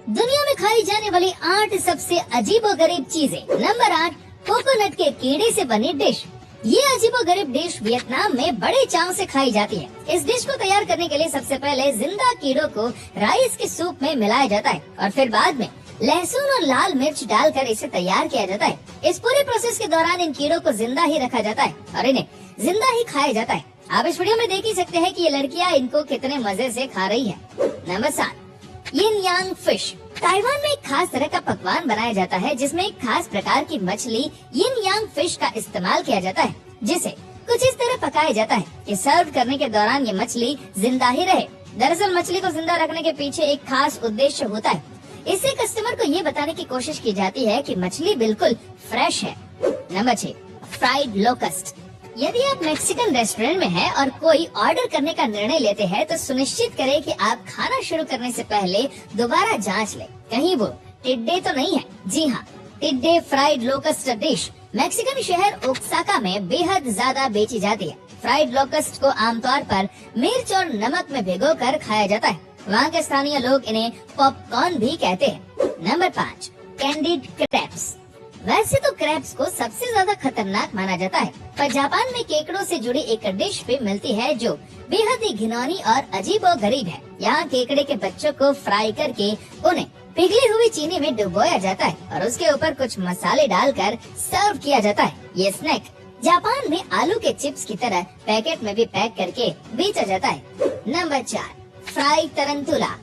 दुनिया में खाई जाने वाली 8 सबसे अजीबोगरीब चीजें। नंबर 8, कोकोनट के कीड़े से बनी डिश। ये अजीबोगरीब डिश वियतनाम में बड़े चाव से खाई जाती है। इस डिश को तैयार करने के लिए सबसे पहले जिंदा कीड़ों को राइस के सूप में मिलाया जाता है और फिर बाद में लहसुन और लाल मिर्च डालकर इसे तैयार किया जाता है। इस पूरे प्रोसेस के दौरान इन कीड़ों को जिंदा ही रखा जाता है और इन्हें जिंदा ही खाया जाता है। आप इस वीडियो में देख ही सकते हैं कि ये लड़कियां इनको कितने मजे से खा रही है। नंबर 7, यिन यांग फिश। ताइवान में एक खास तरह का पकवान बनाया जाता है जिसमें एक खास प्रकार की मछली यिन यांग फिश का इस्तेमाल किया जाता है, जिसे कुछ इस तरह पकाया जाता है कि सर्व करने के दौरान ये मछली जिंदा ही रहे। दरअसल मछली को जिंदा रखने के पीछे एक खास उद्देश्य होता है। इससे कस्टमर को ये बताने की कोशिश की जाती है कि मछली बिल्कुल फ्रेश है। Number 6, fried locust. यदि आप मैक्सिकन रेस्टोरेंट में हैं और कोई ऑर्डर करने का निर्णय लेते हैं तो सुनिश्चित करें कि आप खाना शुरू करने से पहले दोबारा जांच लें, कहीं वो टिड्डे तो नहीं है। जी हाँ, टिड्डे फ्राइड लोकस्ट डिश मैक्सिकन शहर ओक्साका में बेहद ज्यादा बेची जाती है। फ्राइड लोकस्ट को आमतौर पर मिर्च और नमक में भिगोकर खाया जाता है। वहाँ के स्थानीय लोग इन्हें पॉपकॉर्न भी कहते हैं। Number 5, candid crabs. वैसे तो क्रैब्स को सबसे ज्यादा खतरनाक माना जाता है, पर जापान में केकड़ों से जुड़ी एक डिश भी मिलती है जो बेहद ही घिनौनी और अजीबोगरीब है। यहाँ केकड़े के बच्चों को फ्राई करके उन्हें पिघली हुई चीनी में डुबोया जाता है और उसके ऊपर कुछ मसाले डालकर सर्व किया जाता है। ये स्नैक जापान में आलू के चिप्स की तरह पैकेट में भी पैक करके बेचा जाता है। Number 4, fry tarantula.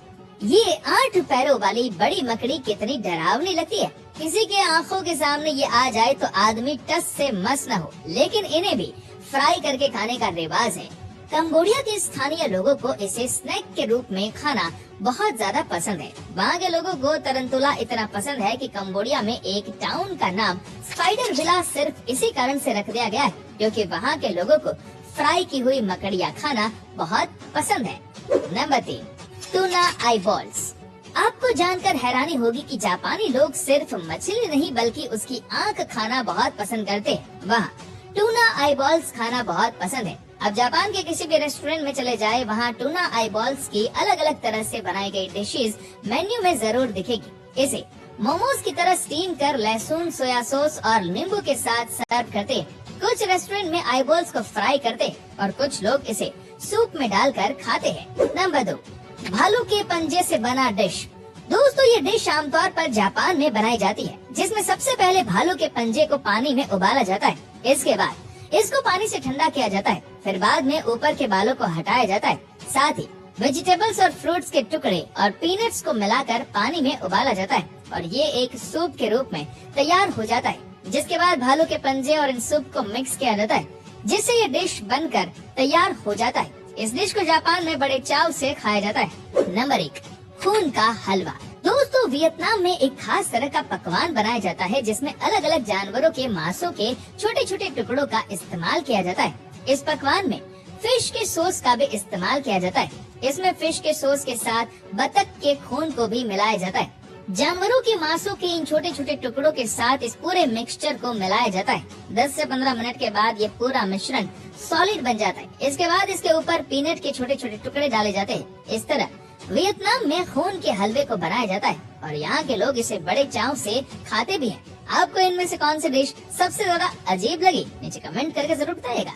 ये 8 पैरों वाली बड़ी मकड़ी कितनी डरावनी लगती है। किसी के आंखों के सामने ये आ जाए तो आदमी टस से मस न हो, लेकिन इन्हें भी फ्राई करके खाने का रिवाज है। कंबोडिया के स्थानीय लोगों को इसे स्नैक के रूप में खाना बहुत ज्यादा पसंद है। वहाँ के लोगों को तरंतुला इतना पसंद है कि कंबोडिया में एक टाउन का नाम स्पाइडर विला सिर्फ इसी कारण से रख दिया गया है, क्योंकि वहाँ के लोगों को फ्राई की हुई मकड़ियाँ खाना बहुत पसंद है। Number 3, tuna eyeballs. आपको जानकर हैरानी होगी कि जापानी लोग सिर्फ मछली नहीं बल्कि उसकी आंख खाना बहुत पसंद करते हैं। वहाँ टूना आईबॉल्स खाना बहुत पसंद है। अब जापान के किसी भी रेस्टोरेंट में चले जाए, वहाँ टूना आईबॉल्स की अलग अलग तरह से बनाई गई डिशेज मेन्यू में जरूर दिखेगी। इसे मोमोज की तरह स्टीम कर लहसुन, सोया सॉस और नींबू के साथ सर्व करते हैं। कुछ रेस्टोरेंट में आईबॉल्स को फ्राई करते हैं और कुछ लोग इसे सूप में डालकर खाते हैं। नंबर 2, भालू के पंजे से बना डिश। दोस्तों, ये डिश आमतौर पर जापान में बनाई जाती है, जिसमें सबसे पहले भालू के पंजे को पानी में उबाला जाता है। इसके बाद इसको पानी से ठंडा किया जाता है, फिर बाद में ऊपर के बालों को हटाया जाता है। साथ ही वेजिटेबल्स और फ्रूट्स के टुकड़े और पीनट्स को मिलाकर पानी में उबाला जाता है और ये एक सूप के रूप में तैयार हो जाता है। जिसके बाद भालू के पंजे और इन सूप को मिक्स किया जाता है, जिससे ये डिश बनकर तैयार हो जाता है। इस डिश को जापान में बड़े चाव से खाया जाता है। नंबर 1, खून का हलवा। दोस्तों, वियतनाम में एक खास तरह का पकवान बनाया जाता है जिसमें अलग अलग जानवरों के मांसों के छोटे छोटे टुकड़ों का इस्तेमाल किया जाता है। इस पकवान में फिश के सॉस का भी इस्तेमाल किया जाता है। इसमें फिश के सॉस के साथ बतख के खून को भी मिलाया जाता है। जानवरों के मांसों के इन छोटे छोटे टुकड़ों के साथ इस पूरे मिक्सचर को मिलाया जाता है। 10 से 15 मिनट के बाद ये पूरा मिश्रण सॉलिड बन जाता है। इसके बाद इसके ऊपर पीनट के छोटे छोटे टुकड़े डाले जाते हैं। इस तरह वियतनाम में खून के हलवे को बनाया जाता है और यहाँ के लोग इसे बड़े चाव से खाते भी हैं। आपको इनमें से कौन सी डिश सबसे ज्यादा अजीब लगी, नीचे कमेंट करके जरूर बताइएगा।